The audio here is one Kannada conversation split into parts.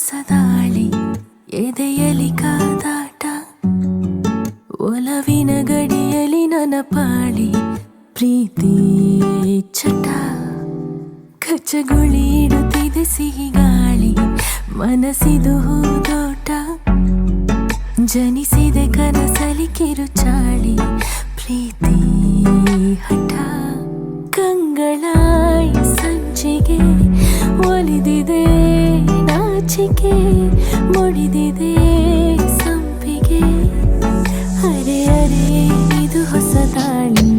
ಹೊಸದಾಳಿ ಎದೆಯಲಿ ಕಾದಾಟ ಒಲವಿನ ಗಡಿಯಲಿ ನನ್ನ ಪಾಳಿ ಪ್ರೀತಿ ಚಟ ಕಚ್ಚಗುಳಿ ಇಡುತ್ತಿದೆ ಸಿಹಿ ಗಾಳಿ ಮನಸ್ಸಿದು ಹೂದೋಟ ಜನಿಸಿದೆ ಕನಸಲಿ ಕಿರುಚಾಳಿ ಪ್ರೀತಿ ಹಠ ಕಂಗಳಾಯಿ ಸಂಚಿಗೆ ಒಲಿದಿದೆ ನಾಚಿಕೆ ಮುಡಿದಿದೆ ಸಂಪಿಗೆ ಅರೆ ಅರೆ ಇದು ಹೊಸದಾಳಿ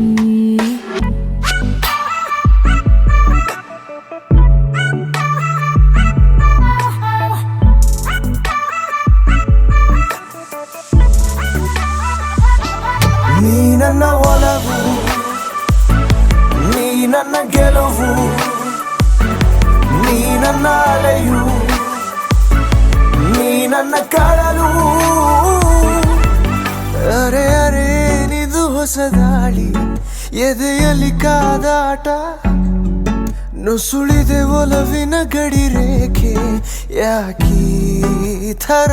ನೀ ನನ್ನ ಒಲವು ನೀ ನನ್ನ ಗೆಲುವು ನೀ ನನ್ನ ಅಲೆಯು ನೀ ನನ್ನ ಕಡಲು ಅರೆ ಅರೆ ನಿದು ಹೊಸದಾಳಿ ಎದೆಯಲ್ಲಿ ಕಾದಾಟ ನುಸುಳಿದೆ ಒಲವಿನ ಗಡಿ ರೇಖೆ ಯಾಕೀ ಥರ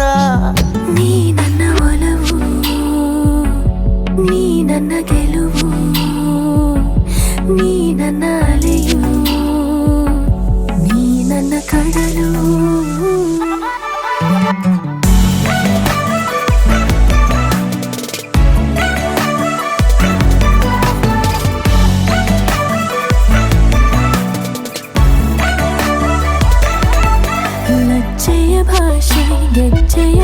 ನೀ ನನ್ನ ಒಲವು ನೀ ನನ್ನ ಗೆಲುವು ನೀ ನನ್ನ ಅಲೆಯು ನೀ ನನ್ನ ಕಡಲು ಲಜ್ಜೆಯ ಭಾಷೆ ಗೆಜ್ಜೆಯ